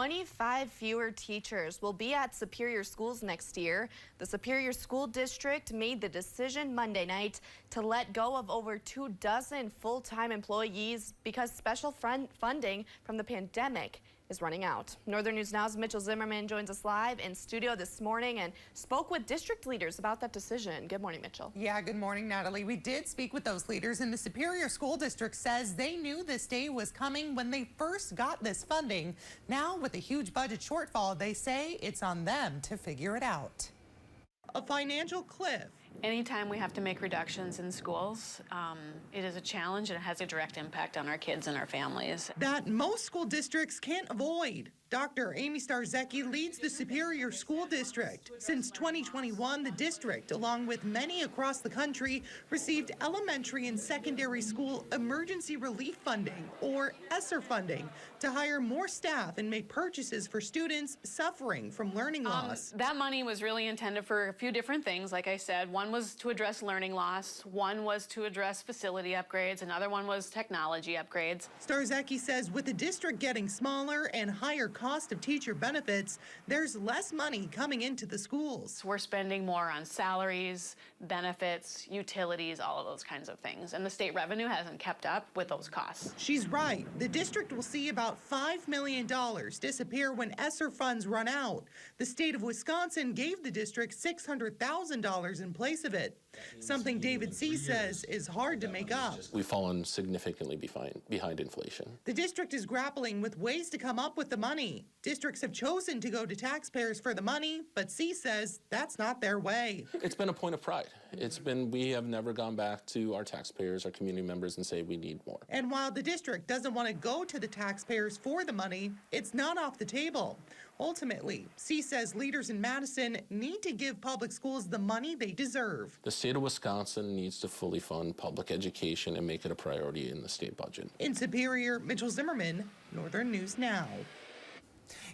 25 fewer teachers will be at Superior Schools next year. The Superior School District made the decision Monday night to let go of over 24 full-time employees because special funding from the pandemic is running out. Northern News Now's Mitchell Zimmerman joins us live in studio this morning and spoke with district leaders about that decision. Good morning, Mitchell. Yeah, good morning, Natalie. We did speak with those leaders, and the Superior School District says they knew this day was coming when they first got this funding. Now, with a huge budget shortfall, they say it's on them to figure it out. A financial cliff. Anytime we have to make reductions in schools, it is a challenge and it has a direct impact on our kids and our families. That most school districts can't avoid. Dr. Amy Starzecki leads the Superior School District. Since 2021, the district, along with many across the country, received elementary and secondary school emergency relief funding, or ESSER funding, to hire more staff and make purchases for students suffering from learning loss. That money was really intended for a few different things. Like I said, one was to address learning loss, one was to address facility upgrades, another one was technology upgrades. Starzecki says with the district getting smaller and higher cost of teacher benefits, there's less money coming into the schools. We're spending more on salaries, benefits, utilities, all of those kinds of things. And the state revenue hasn't kept up with those costs. She's right. The district will see about $5 million disappear when ESSER funds run out. The state of Wisconsin gave the district $600,000 in place of it, something David C. says is hard to make up. We've fallen significantly behind inflation. The district is grappling with ways to come up with the money. Districts have chosen to go to taxpayers for the money, but C says that's not their way. It's been a point of pride. We have never gone back to our taxpayers, our community members, and say we need more. And while the district doesn't want to go to the taxpayers for the money, it's not off the table. Ultimately, C says leaders in Madison need to give public schools the money they deserve. The state of Wisconsin needs to fully fund public education and make it a priority in the state budget. In Superior, Mitchell Zimmerman, Northern News Now.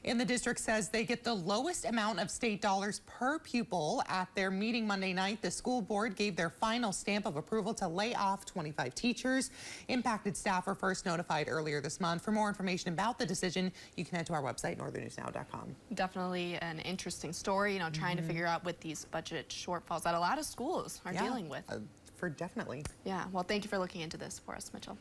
And the district says they get the lowest amount of state dollars per pupil. At their meeting Monday night, the school board gave their final stamp of approval to lay off 25 teachers. Impacted staff were first notified earlier this month. For more information about the decision, you can head to our website, northernnewsnow.com. Definitely an interesting story, trying to figure out with these budget shortfalls that a lot of schools are dealing with. Definitely. Yeah, well, thank you for looking into this for us, Mitchell.